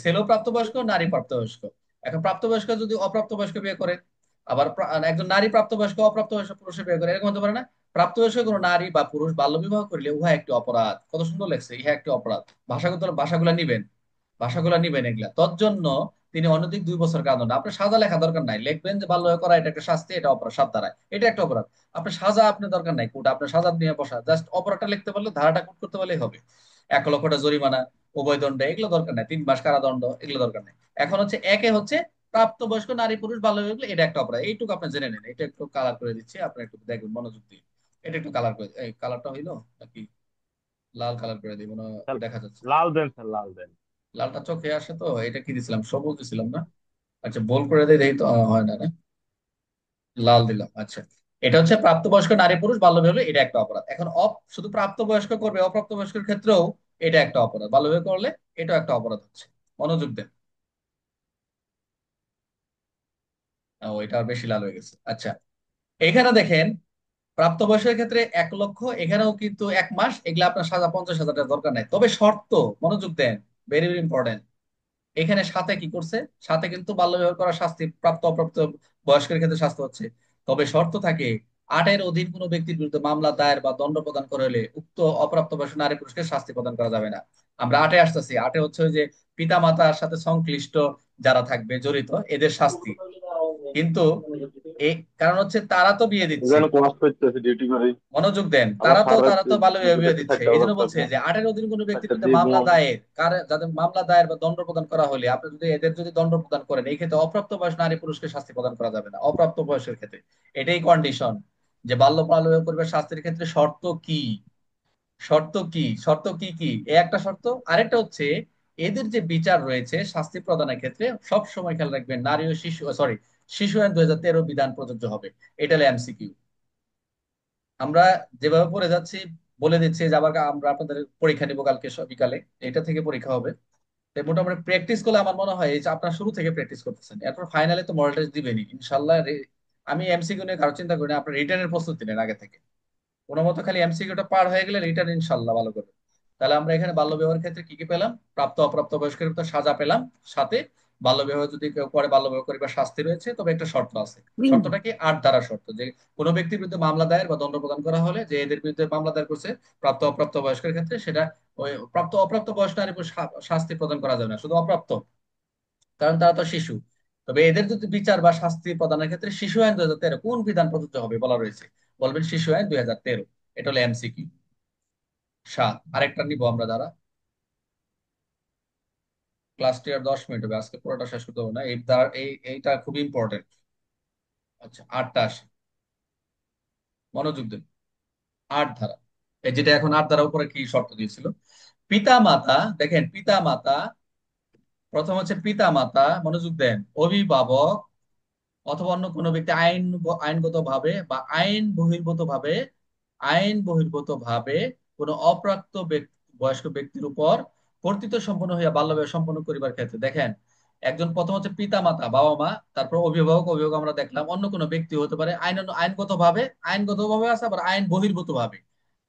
ছেলেও প্রাপ্তবয়স্ক, নারী প্রাপ্তবয়স্ক। এখন প্রাপ্তবয়স্ক যদি অপ্রাপ্তবয়স্ক বিয়ে করে, আবার একজন নারী প্রাপ্তবয়স্ক অপ্রাপ্তবয়স্ক পুরুষে বিয়ে করে, এরকম হতে পারে না? প্রাপ্তবয়স্ক কোনো নারী বা পুরুষ বাল্যবিবাহ করিলে উহা একটি অপরাধ। কত সুন্দর লেগছে, ইহা একটি অপরাধ। ভাষাগত ভাষাগুলা নিবেন, ভাষাগুলা নিবেন এগুলা। তজ্জন্য তিনি অনধিক 2 বছর কারাদণ্ড। আপনার সাজা লেখা দরকার নাই, লিখবেন যে বাল্য বিবাহ করা এটা একটা শাস্তি, এটা অপরাধ 7 ধারায়, এটা একটা অপরাধ। আপনার সাজা আপনার দরকার নাই, কোর্ট আপনার সাজা নিয়ে বসা, জাস্ট অপরাধটা লিখতে পারলে, ধারাটা কোট করতে পারলেই হবে। 1 লক্ষ টাকা জরিমানা, উভয় দণ্ড, এগুলো দরকার নাই, 3 মাস কারাদণ্ড, এগুলো দরকার নাই। এখন হচ্ছে একে হচ্ছে প্রাপ্তবয়স্ক নারী পুরুষ বাল্য বিবাহ, এটা একটা অপরাধ। এইটুকু আপনি জেনে নেন, এটা একটু কালার করে দিচ্ছি, আপনি একটু দেখবেন মনোযোগ দিয়ে। এটা একটু কালার করে, এই কালারটা হইলো নাকি লাল কালার করে দিব না, স্যার দেখা যাচ্ছে। লাল দেন স্যার, লাল দেন। লালটা চোখে আসে তো, এটা কি দিছিলাম, সবুজ দিছিলাম না? আচ্ছা, বল করে দেই, দেই তো হয় না, না? লাল দিলাম, আচ্ছা। এটা হচ্ছে প্রাপ্তবয়স্ক নারী পুরুষ বাল্য বিবাহ হলে এটা একটা অপরাধ। এখন শুধু প্রাপ্তবয়স্ক করবে, অপ্রাপ্তবয়স্কের ক্ষেত্রেও এটা একটা অপরাধ। বাল্য বিবাহ করলে এটাও একটা অপরাধ হচ্ছে। মনোযোগ দেন। ও, এটা আর বেশি লাল হয়ে গেছে, আচ্ছা। এখানে দেখেন প্রাপ্তবয়স্কের ক্ষেত্রে 1 লক্ষ, এখানেও কিন্তু 1 মাস, এগুলা আপনার সাজা 50,000 টাকা দরকার নাই, তবে শর্ত, মনোযোগ দেন, ভেরি ভেরি ইম্পর্টেন্ট। এখানে সাথে কি করছে, সাথে কিন্তু বাল্য বিবাহ করার শাস্তি প্রাপ্ত অপ্রাপ্ত বয়স্কের ক্ষেত্রে শাস্তি হচ্ছে। তবে শর্ত থাকে, 8-এর অধীন কোনো ব্যক্তির বিরুদ্ধে মামলা দায়ের বা দণ্ড প্রদান করা হলে উক্ত অপ্রাপ্ত বয়স্ক নারী পুরুষকে শাস্তি প্রদান করা যাবে না। আমরা 8-এ আসতেছি। 8-এ হচ্ছে ওই যে পিতা মাতার সাথে সংশ্লিষ্ট যারা থাকবে জড়িত, এদের শাস্তি। কিন্তু এই কারণ হচ্ছে তারা তো বিয়ে দিচ্ছে, এখানে ক্লাস করতেছে ডিউটি করে। মনোযোগ দেন, আমরা তারা তো সারা রাত তারা তো বাল্য বিবাহ দুইটা বিয়ে থেকে দিচ্ছে, 4টা এই জন্য ওয়ার্ক বলছে থাকবো। যে 8-এর অধীন কোনো ব্যক্তির 4টা বিরুদ্ধে দিয়ে মামলা ঘুমাবো। দায়ের, যাদের মামলা দায়ের বা দণ্ড প্রদান করা হলে, আপনি যদি এদের যদি দণ্ড প্রদান করেন, এই ক্ষেত্রে অপ্রাপ্ত বয়স নারী পুরুষকে শাস্তি প্রদান করা যাবে না, অপ্রাপ্ত বয়সের ক্ষেত্রে। এটাই কন্ডিশন, যে বাল্য বিবাহ করবে শাস্তির ক্ষেত্রে শর্ত কি, শর্ত কি, শর্ত কি কি, এ একটা শর্ত। আরেকটা হচ্ছে এদের যে বিচার রয়েছে শাস্তি প্রদানের ক্ষেত্রে, সব সময় খেয়াল রাখবেন নারী ও শিশু, সরি, শিশু আইন 2013 বিধান প্রযোজ্য হবে। এটা হলো এমসিকিউ। আমরা যেভাবে পড়ে যাচ্ছি, বলে দিচ্ছি যে আবার আমরা আপনাদের পরীক্ষা নিব কালকে বিকালে, এটা থেকে পরীক্ষা হবে। তাই মোটামুটি প্র্যাকটিস করলে আমার মনে হয় এই যে আপনার শুরু থেকে প্র্যাকটিস করতেছেন, এরপর ফাইনালে তো মডেল টেস্ট দিবেনই ইনশাল্লাহ। আমি এমসিকিউ নিয়ে কারো চিন্তা করি না, আপনার রিটার্নের প্রস্তুতি নেন আগে থেকে। কোনো মতো খালি এমসিকিউটা পার হয়ে গেলে রিটার্ন ইনশাল্লাহ ভালো করবে। তাহলে আমরা এখানে বাল্য বিবাহের ক্ষেত্রে কি কি পেলাম, প্রাপ্ত অপ্রাপ্ত বয়স্কের ভিতর সাজা পেলাম, সাথে বাল্য বিবাহ যদি কেউ করে বাল্য বিবাহ করিবার শাস্তি রয়েছে, তবে একটা শর্ত আছে। শর্তটা কি, 8 ধারা শর্ত, যে কোনো ব্যক্তির বিরুদ্ধে মামলা দায়ের বা দণ্ড প্রদান করা হলে, যে এদের বিরুদ্ধে মামলা দায়ের করছে প্রাপ্ত অপ্রাপ্ত বয়স্কের ক্ষেত্রে, সেটা ওই প্রাপ্ত অপ্রাপ্ত বয়স নারী পুরুষ শাস্তি প্রদান করা যাবে না, শুধু অপ্রাপ্ত, কারণ তারা তো শিশু। তবে এদের যদি বিচার বা শাস্তি প্রদানের ক্ষেত্রে শিশু আইন 2013 কোন বিধান প্রযোজ্য হবে বলা রয়েছে, বলবেন শিশু আইন 2013। এটা হলো এমসিকিউ। 7, আরেকটা নিব আমরা দ্বারা। ক্লাসটি আর 10 মিনিট হবে, আজকে পুরোটা শেষ করতে হবে না, এই এইটা খুব ইম্পর্টেন্ট। আচ্ছা, 8টা আসে, মনোযোগ দেন। 8 ধারা, এই যেটা এখন 8 ধারা উপরে কি শর্ত দিয়েছিল, পিতা মাতা, দেখেন পিতা মাতা, প্রথম হচ্ছে পিতা মাতা, মনোযোগ দেন, অভিভাবক অথবা অন্য কোনো ব্যক্তি আইনগত ভাবে বা আইন বহির্ভূত ভাবে কোনো অপ্রাপ্ত বয়স্ক ব্যক্তির উপর কর্তৃত্ব সম্পন্ন হইয়া বাল্য বিবাহ সম্পন্ন করিবার ক্ষেত্রে, দেখেন একজন প্রথম হচ্ছে পিতা মাতা, বাবা মা, তারপর অভিভাবক, অভিভাবক আমরা দেখলাম, অন্য কোনো ব্যক্তি হতে পারে, আইনগত ভাবে আছে, আবার আইন বহির্ভূত ভাবে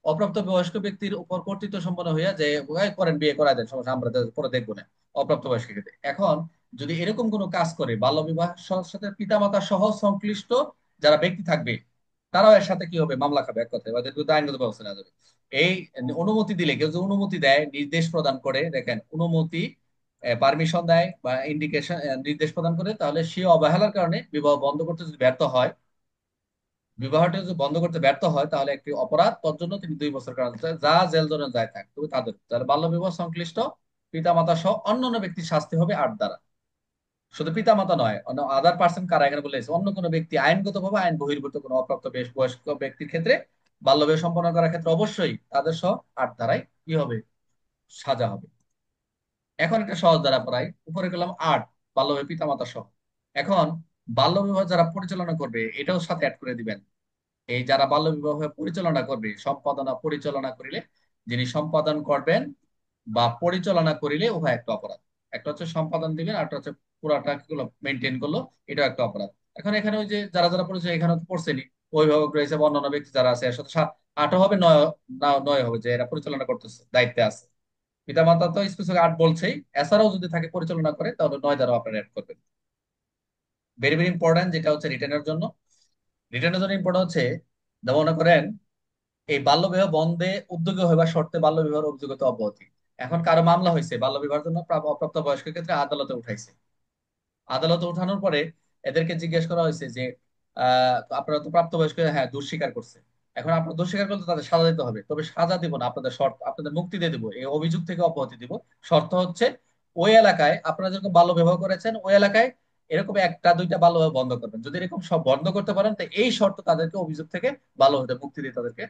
অপ্রাপ্ত বয়স্ক ব্যক্তির উপর কর্তৃত্ব সম্পন্ন হইয়া, যে করেন বিয়ে করায় দেন, সমস্যা, আমরা পরে দেখবো না অপ্রাপ্ত বয়স্ক ক্ষেত্রে। এখন যদি এরকম কোনো কাজ করে বাল্য বিবাহ সাথে পিতামাতা সহ সংশ্লিষ্ট যারা ব্যক্তি থাকবে, তারাও এর সাথে কি হবে, মামলা খাবে, এক কথায় ওদের বিরুদ্ধে আইনগত ব্যবস্থা নেওয়া যাবে। এই অনুমতি দিলে, কেউ যদি অনুমতি দেয়, নির্দেশ প্রদান করে, দেখেন অনুমতি, পারমিশন দেয় বা ইন্ডিকেশন, নির্দেশ প্রদান করে, তাহলে সে অবহেলার কারণে বিবাহ বন্ধ করতে যদি ব্যর্থ হয়, বিবাহটি যদি বন্ধ করতে ব্যর্থ হয় তাহলে একটি অপরাধ, তোর জন্য তিনি 2 বছর কারাদণ্ড, যা জেল জন্য যায় থাক, তবে তাদের যারা বাল্য বিবাহ সংশ্লিষ্ট পিতামাতা সহ অন্যান্য ব্যক্তির শাস্তি হবে 8 দ্বারা। শুধু পিতামাতা নয়, অন্য আদার পার্সন কারা এখানে বলেছে, অন্য কোনো ব্যক্তি আইনগতভাবে আইন বহির্ভূত কোনো অপ্রাপ্ত বেশ বয়স্ক ব্যক্তির ক্ষেত্রে বাল্য বিবাহ সম্পন্ন করার ক্ষেত্রে অবশ্যই তাদের সহ 8 ধারায় কি হবে, সাজা হবে। এখন একটা সহজ ধারা পড়াই, উপরে গেলাম 8, বাল্য বিবাহ পিতামাতা সহ। এখন বাল্য বিবাহ যারা পরিচালনা করবে এটাও সাথে অ্যাড করে দিবেন। এই যারা বাল্য বিবাহ পরিচালনা করবে, সম্পাদনা পরিচালনা করিলে, যিনি সম্পাদন করবেন বা পরিচালনা করিলে উভয় একটা অপরাধ। একটা হচ্ছে সম্পাদন দিবেন, আর একটা হচ্ছে পুরাটা গুলো মেনটেন করলো, এটাও একটা অপরাধ। এখন এখানে ওই যে যারা যারা পড়েছে এখানে তো পড়ছেনি, অভিভাবক রয়েছে বা অন্যান্য ব্যক্তি যারা আছে এর সাথে 8ও হবে, 9 9 হবে, যে এরা পরিচালনা করতেছে, দায়িত্বে আছে। পিতামাতা তো স্পেসিফিক 8 বলছেই, এছাড়াও যদি থাকে পরিচালনা করে তাহলে 9 দ্বারা আপনারা অ্যাড করবেন। ভেরি ভেরি ইম্পর্টেন্ট, যেটা হচ্ছে রিটার্নের জন্য। রিটার্নের জন্য ইম্পর্টেন্ট হচ্ছে, যেমন মনে করেন এই বাল্য বিবাহ বন্ধে উদ্যোগী হইবার শর্তে বাল্য বিবাহের অভিযোগতা অব্যাহতি। এখন কারো মামলা হয়েছে বাল্য বিবাহের জন্য, অপ্রাপ্ত বয়স্কের ক্ষেত্রে আদালতে উঠাইছে। আদালতে উঠানোর পরে এদেরকে জিজ্ঞেস করা হয়েছে যে আপনারা তো প্রাপ্তবয়স্ক, হ্যাঁ দোষ স্বীকার করছে। এখন আপনারা দোষ স্বীকার করলে তাদের সাজা দিতে হবে, তবে সাজা দিব না, আপনাদের শর্ত, আপনাদের মুক্তি দিয়ে দিব, এই অভিযোগ থেকে অব্যাহতি দিব। শর্ত হচ্ছে ওই এলাকায় আপনারা যেরকম বাল্য বিবাহ করেছেন ওই এলাকায় এরকম একটা দুইটা বাল্য বিবাহ বন্ধ করবেন। যদি এরকম সব বন্ধ করতে পারেন তো এই শর্ত তাদেরকে অভিযোগ থেকে বাল্য বিবাহ মুক্তি দিয়ে তাদেরকে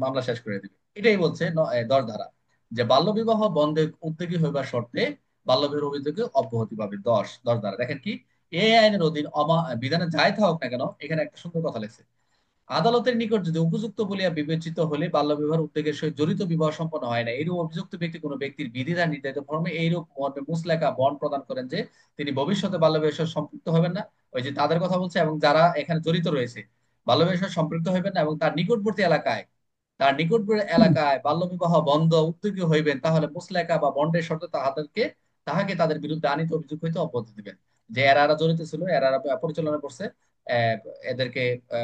মামলা শেষ করে দিবে। এটাই বলছে 10 ধারা, যে বাল্য বিবাহ বন্ধে উদ্যোগী হইবার শর্তে বাল্য বিবাহের অভিযোগে অব্যাহতি পাবে। 10 10 ধারা দেখেন কি, এই আইনের অধীন বিধানে যাই থাকুক না কেন, এখানে একটা সুন্দর কথা লেখছে, আদালতের নিকট যদি উপযুক্ত বলিয়া বিবেচিত হলে বাল্য বিবাহের উদ্যোগের সহিত জড়িত বিবাহ সম্পন্ন হয় না, এইরূপ অভিযুক্ত ব্যক্তি কোনো ব্যক্তির বিধিরা নির্ধারিত ফর্মে এইরূপ মর্মে মুচলেখা বন্ড প্রদান করেন যে তিনি ভবিষ্যতে বাল্য বিবাহের সাথে সম্পৃক্ত হবেন না। ওই যে তাদের কথা বলছে, এবং যারা এখানে জড়িত রয়েছে বাল্য বিবাহের সাথে সম্পৃক্ত হবেন না, এবং তার নিকটবর্তী এলাকায় বাল্য বিবাহ বন্ধ উদ্যোগী হইবেন, তাহলে মুচলেখা বা বন্ডের শর্তে তাহাকে তাদের বিরুদ্ধে আনিত অভিযোগ হইতে অব্যাহতি দিবেন। যে এরা জড়িত ছিল, এরা পরিচালনা করছে, এদেরকে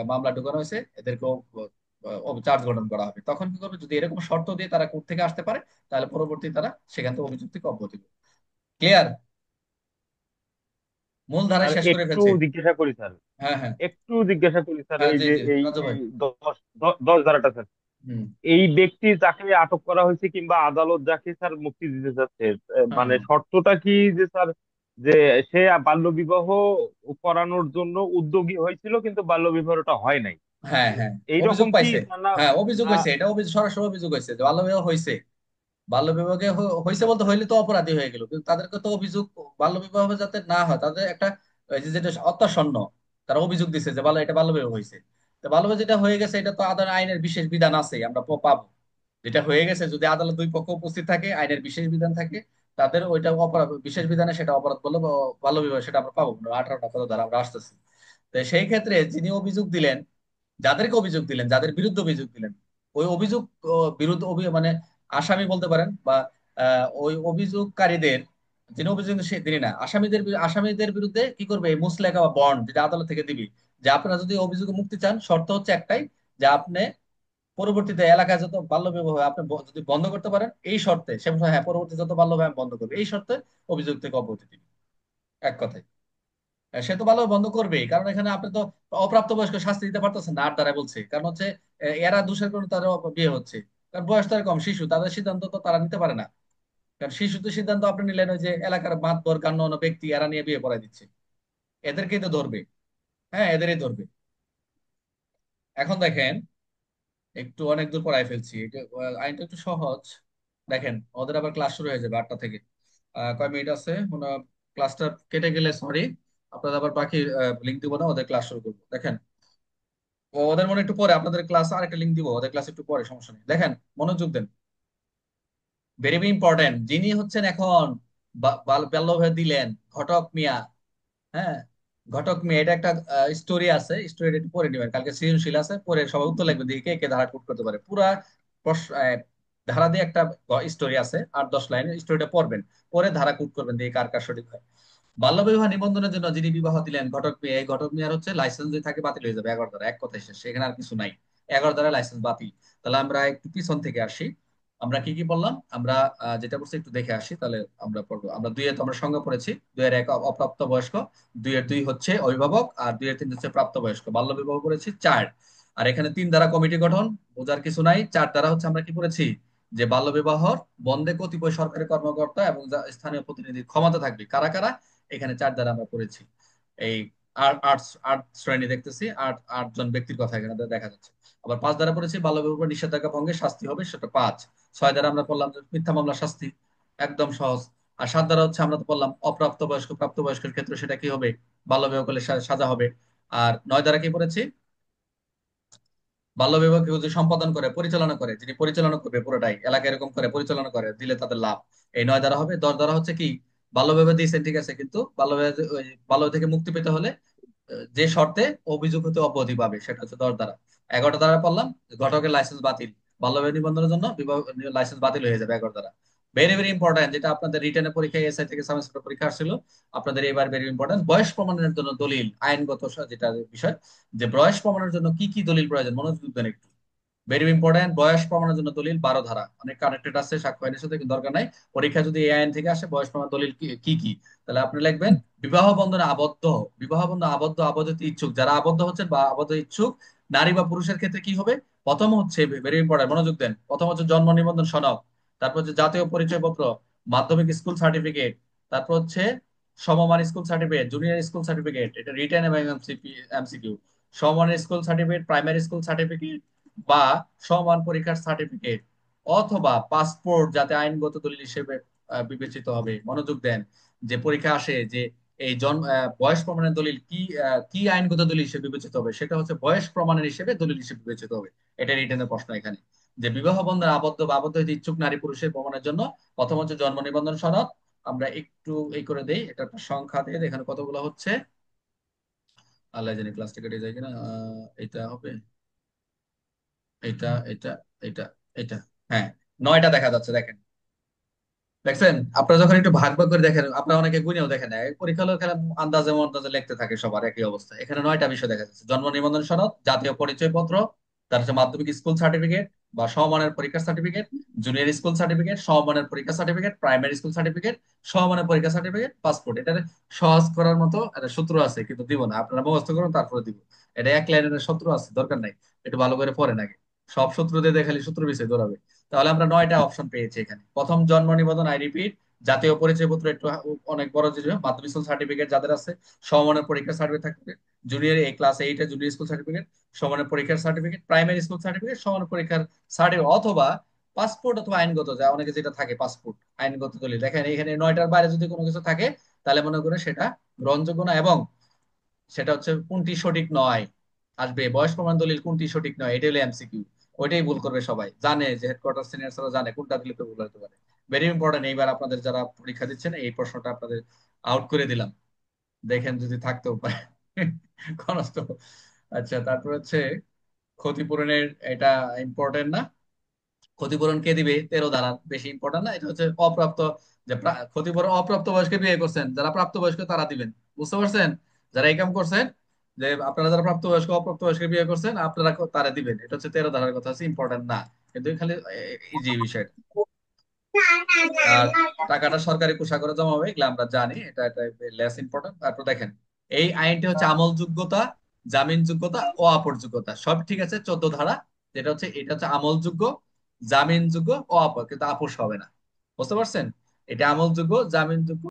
মামলা ঢুকানো হয়েছে, এদেরকেও চার্জ গঠন করা হবে। তখন কি করবে, যদি এরকম শর্ত দিয়ে তারা কোর্ট থেকে আসতে পারে তাহলে পরবর্তী তারা সেখান থেকে অভিযোগ থেকে অব্যাহতি পাবে। ক্লিয়ার? মূল ধারায় আর শেষ করে একটু ফেলছে। জিজ্ঞাসা করি স্যার, হ্যাঁ হ্যাঁ একটু জিজ্ঞাসা করি স্যার, হ্যাঁ, এই জি যে জি এই রাজু ভাই। এই দশ ধারাটা স্যার, হুম এই ব্যক্তি যাকে আটক করা হয়েছে কিংবা আদালত যাকে স্যার মুক্তি দিতে চাচ্ছে, হুম মানে হুম। শর্তটা কি যে স্যার, যে সে বাল্য বিবাহ করানোর জন্য উদ্যোগী হয়েছিল কিন্তু বাল্য বিবাহটা হয় নাই, হ্যাঁ হ্যাঁ, অভিযোগ এইরকম কি পাইছে। না? হ্যাঁ অভিযোগ না, হয়েছে, এটা সরাসরি অভিযোগ হয়েছে যে বাল্য বিবাহ হয়েছে। বাল্য বিবাহে হয়েছে বলতে হইলে তো অপরাধী হয়ে গেল, কিন্তু তাদেরকে তো অভিযোগ, বাল্য বিবাহ যাতে না হয় তাদের একটা ওই যে যেটা অত্যাসন্ন, তারা অভিযোগ দিছে যে এটা বাল্য বিবাহ হয়েছে। তো বাল্য বিবাহ যেটা হয়ে গেছে এটা তো আদালত আইনের বিশেষ বিধান আছে, আমরা পাবো। যেটা হয়ে গেছে যদি আদালত দুই পক্ষ উপস্থিত থাকে, আইনের বিশেষ বিধান থাকে, তাদের ওইটা অপরাধ, বিশেষ বিধানে সেটা অপরাধ বলে বাল্য বিবাহ সেটা আমরা পাবো 18টা কত দ্বারা আমরা আসতেছি। তো সেই ক্ষেত্রে যিনি অভিযোগ দিলেন, যাদেরকে অভিযোগ দিলেন, যাদের বিরুদ্ধে অভিযোগ দিলেন, ওই অভিযোগ বিরুদ্ধে মানে আসামি বলতে পারেন, বা ওই অভিযোগকারীদের, যিনি অভিযোগ সে তিনি না, আসামিদের বিরুদ্ধে কি করবে, এই মুচলেখা বা বন্ড যেটা আদালত থেকে দিবি, যে আপনারা যদি অভিযোগে মুক্তি চান শর্ত হচ্ছে একটাই, যে আপনি পরবর্তীতে এলাকায় যত বাল্য বিবাহ হয় আপনি যদি বন্ধ করতে পারেন এই শর্তে, সে বলছে, হ্যাঁ পরবর্তী যত বাল্য বিবাহ আমি বন্ধ করবে এই শর্তে অভিযোগ থেকে অব্যাহতি দিবি। এক কথায় সে তো ভালো বন্ধ করবেই, কারণ এখানে আপনি তো অপ্রাপ্ত বয়স্ক শাস্তি দিতে পারতেছেন না 8 দ্বারাই বলছে, কারণ হচ্ছে এরা দোষের কারণে তাদের বিয়ে হচ্ছে, কারণ বয়স তার কম, শিশু, তাদের সিদ্ধান্ত তো তারা নিতে পারে না। কারণ শিশু তো সিদ্ধান্ত আপনি নিলেন ওই যে এলাকার মাতবর গণ্যমান্য ব্যক্তি এরা নিয়ে বিয়ে পড়ায় দিচ্ছে, এদেরকেই তো ধরবে। হ্যাঁ এদেরই ধরবে। এখন দেখেন, একটু অনেক দূর পড়ায় ফেলছি, এটা আইনটা একটু সহজ। দেখেন ওদের আবার ক্লাস শুরু হয়ে যাবে 8টা থেকে। কয় মিনিট আছে মনে হয়, ক্লাসটা কেটে গেলে সরি, আপনাদের আবার বাকি লিঙ্ক দিব না, ওদের ক্লাস শুরু করবো। দেখেন ওদের মনে একটু পরে আপনাদের ক্লাস আর একটা লিঙ্ক দিব, ওদের ক্লাস একটু পরে, সমস্যা নেই। দেখেন মনোযোগ দেন, ভেরি ভেরি ইম্পর্টেন্ট, যিনি হচ্ছেন এখন বাল্য বিবাহ দিলেন, ঘটক মিয়া। হ্যাঁ, ঘটক মেয়ে, এটা একটা স্টোরি আছে, স্টোরিটা একটু পড়ে নিবেন, কালকে সৃজনশীল আছে, পরে সবাই উত্তর লিখবেন দেখি কে কে ধারা কোড করতে পারে। পুরা ধারা দিয়ে একটা স্টোরি আছে 8 10 লাইন, স্টোরিটা পড়বেন, পরে ধারা কোড করবেন দেখি কার কার সঠিক হয়। বাল্য বিবাহ নিবন্ধনের জন্য যিনি বিবাহ দিলেন ঘটক মেয়ে, এই ঘটক মেয়ের হচ্ছে লাইসেন্স যদি থাকে বাতিল হয়ে যাবে 11 দ্বারা, এক কথায় শেষ, সেখানে আর কিছু নাই। 11 দ্বারা লাইসেন্স বাতিল। তাহলে আমরা একটু পিছন থেকে আসি। আমরা কি কি বললাম? আমরা যেটা বলছি একটু দেখে আসি, তাহলে আমরা পড়বো। আমরা দুইয়ে তো আমরা সংজ্ঞা পড়েছি, দুইয়ের এক অপ্রাপ্ত বয়স্ক, দুইয়ের দুই হচ্ছে অভিভাবক, আর দুইয়ের তিন হচ্ছে প্রাপ্তবয়স্ক। বাল্য বিবাহ পড়েছি চার। আর এখানে তিন দ্বারা কমিটি গঠন, বোঝার কিছু নাই। চার দ্বারা হচ্ছে আমরা কি পড়েছি, যে বাল্য বিবাহর বন্ধে কতিপয় সরকারি কর্মকর্তা এবং স্থানীয় প্রতিনিধির ক্ষমতা থাকবে। কারা কারা? এখানে চার দ্বারা আমরা পড়েছি। এই আট আট আট শ্রেণী দেখতেছি, আটজন ব্যক্তির কথা এখানে দেখা যাচ্ছে। আবার পাঁচ দ্বারা পড়েছি বাল্য বিবাহ নিষেধাজ্ঞা ভঙ্গে শাস্তি হবে, সেটা পাঁচ। ছয় দ্বারা আমরা বললাম যে মিথ্যা মামলা শাস্তি, একদম সহজ। আর সাত দ্বারা হচ্ছে আমরা তো বললাম অপ্রাপ্ত বয়স্ক প্রাপ্তবয়স্কের ক্ষেত্রে সেটা কি হবে, বাল্য বিবাহ করলে সাজা হবে। আর নয় দ্বারা কি পড়েছি, বাল্য বিবাহ কেউ যদি সম্পাদন করে পরিচালনা করে, যিনি পরিচালনা করবে পুরোটাই এলাকা এরকম করে পরিচালনা করে দিলে তাদের লাভ। এই নয় দ্বারা হবে। দশ দ্বারা হচ্ছে কি, বাল্য বিবাহ দিয়েছেন ঠিক আছে, কিন্তু বাল্য বিবাহ থেকে মুক্তি পেতে হলে যে শর্তে অভিযোগ হতে অব্যাহতি পাবে, সেটা হচ্ছে 10 দ্বারা। 11 দ্বারা পড়লাম ঘটকের লাইসেন্স বাতিল, বাল্য বিবাহ নিবন্ধনের জন্য বিবাহ লাইসেন্স বাতিল হয়ে যাবে 11 দ্বারা। ভেরি ভেরি ইম্পর্টেন্ট, যেটা আপনাদের রিটেনের পরীক্ষায় এসআই থেকে সেমিস্টার পরীক্ষা আসছিল, আপনাদের এবার ভেরি ইম্পর্টেন্ট। বয়স প্রমাণের জন্য দলিল, আইনগত যেটা বিষয়, যে বয়স প্রমাণের জন্য কি কি দলিল প্রয়োজন, মনোযোগ দেন একটু। ভেরি ইম্পর্টেন্ট, বয়স প্রমাণের জন্য দলিল 12 ধারা, অনেক কানেক্টেড আছে সাক্ষ্য আইনের সাথে, কিন্তু দরকার নাই। পরীক্ষা যদি এই আইন থেকে আসে বয়স প্রমাণ দলিল কি কি কি, তাহলে আপনি লিখবেন বিবাহ বন্ধনে আবদ্ধ, বিবাহ বন্ধনে আবদ্ধ, আবদ্ধ হতে ইচ্ছুক, যারা আবদ্ধ হচ্ছেন বা আবদ্ধ ইচ্ছুক নারী বা পুরুষের ক্ষেত্রে কি হবে? প্রথম হচ্ছে, ভেরি ইম্পর্টেন্ট মনোযোগ দেন, প্রথম হচ্ছে জন্ম নিবন্ধন সনদ, তারপর হচ্ছে জাতীয় পরিচয়পত্র, মাধ্যমিক স্কুল সার্টিফিকেট, তারপর হচ্ছে সমমান school certificate, junior school certificate, এটা রিটেন এবং এমসিকিউ। সমমানের school certificate, primary school certificate বা সমান পরীক্ষার সার্টিফিকেট, অথবা পাসপোর্ট, যাতে আইনগত দলিল হিসেবে বিবেচিত হবে। মনোযোগ দেন, যে পরীক্ষা আসে যে এই বয়স প্রমাণের দলিল কি, কি আইনগত দলিল হিসেবে বিবেচিত হবে, সেটা হচ্ছে বয়স প্রমাণের হিসেবে দলিল হিসেবে বিবেচিত হবে। এটা রিটেনের প্রশ্ন এখানে। যে বিবাহ বন্ধনে আবদ্ধ বা আবদ্ধ হইতে ইচ্ছুক নারী পুরুষের প্রমাণের জন্য প্রথম হচ্ছে জন্ম নিবন্ধন সনদ। আমরা একটু এই করে দেই, এটা একটা সংখ্যা দিয়ে এখানে কতগুলো হচ্ছে, আল্লাহ জানি ক্লাসটা কেটে যায় কিনা। এটা হবে, এটা এটা এটা এটা, হ্যাঁ, নয়টা দেখা যাচ্ছে, দেখেন। দেখছেন? আপনারা যখন একটু ভাগ ভাগ করে দেখেন, আপনারা অনেকে গুণেও দেখেন না, এই পরীক্ষা হলো খেলা আন্দাজে মন্দাজে লিখতে থাকে সবার একই অবস্থা। এখানে নয়টা বিষয় দেখা যাচ্ছে: জন্ম নিবন্ধন সনদ, জাতীয় পরিচয়পত্র, তার হচ্ছে মাধ্যমিক স্কুল সার্টিফিকেট বা সমমানের পরীক্ষার সার্টিফিকেট, জুনিয়র স্কুল সার্টিফিকেট, সমমানের পরীক্ষা সার্টিফিকেট, প্রাইমারি স্কুল সার্টিফিকেট, সমমানের পরীক্ষা সার্টিফিকেট, পাসপোর্ট। এটা সহজ করার মতো একটা সূত্র আছে, কিন্তু দিব না, আপনারা মুখস্থ করুন তারপরে দিব। এটা এক লাইনের সূত্র আছে, দরকার নাই, একটু ভালো করে পড়েন আগে। সব সূত্র দিয়ে খালি সূত্র বিষয় দৌড়াবে। তাহলে আমরা নয়টা অপশন পেয়েছি এখানে। প্রথম জন্ম নিবন্ধন, আই রিপিট, জাতীয় পরিচয়পত্র, একটু অনেক বড় জিনিস, মাধ্যমিক স্কুল সার্টিফিকেট যাদের আছে, সমমানের পরীক্ষার সার্টিফিকেট থাকবে, জুনিয়র এই ক্লাস এইটে জুনিয়র স্কুল সার্টিফিকেট, সমানের পরীক্ষার সার্টিফিকেট, প্রাইমারি স্কুল সার্টিফিকেট, সমানের পরীক্ষার সার্টিফিকেট, অথবা পাসপোর্ট, অথবা আইনগত, যা অনেকে যেটা থাকে পাসপোর্ট, আইনগত দলিল। দেখেন এখানে নয়টার বাইরে যদি কোনো কিছু থাকে, তাহলে মনে করে সেটা গ্রহণযোগ্য না, এবং সেটা হচ্ছে কোনটি সঠিক নয় আসবে, বয়স প্রমাণ দলিল কোনটি সঠিক নয়, এটাই হলো এমসিকিউ। ওইটাই ভুল করবে সবাই, জানে যে হেডকোয়ার্টার সিনিয়র জানে কোনটা দিলে তো ভুল হতে পারে। ভেরি ইম্পর্টেন্ট, এইবার আপনাদের যারা পরীক্ষা দিচ্ছেন এই প্রশ্নটা আপনাদের আউট করে দিলাম, দেখেন যদি থাকতেও পারে। কনস্টেবল। আচ্ছা, তারপর হচ্ছে ক্ষতিপূরণের, এটা ইম্পর্টেন্ট না। ক্ষতিপূরণ কে দিবে? 13 ধারা, বেশি ইম্পর্টেন্ট না। এটা হচ্ছে অপ্রাপ্ত, যে ক্ষতিপূরণ অপ্রাপ্ত বয়স্কে বিয়ে করছেন, যারা প্রাপ্ত বয়স্ক তারা দিবেন। বুঝতে পারছেন? যারা এই কাম করছেন, যে আপনারা যারা প্রাপ্ত বয়স্ক অপ্রাপ্ত বয়স্কে বিয়ে করছেন, আপনারা তারা দিবেন। এটা হচ্ছে 13 ধারার কথা, হচ্ছে ইম্পর্টেন্ট না, কিন্তু খালি ইজি বিষয়। আর টাকাটা সরকারি কোষাগারে জমা হবে, এগুলো আমরা জানি, এটা এটা লেস ইম্পর্টেন্ট। তারপর দেখেন, এই আইনটি হচ্ছে আমলযোগ্যতা, জামিনযোগ্যতা ও আপরযোগ্যতা সব ঠিক আছে, 14 ধারা। যেটা হচ্ছে এটা হচ্ছে আমলযোগ্য, জামিনযোগ্য ও কিন্তু আপোষ হবে না। বুঝতে পারছেন? এটা আমলযোগ্য, জামিনযোগ্য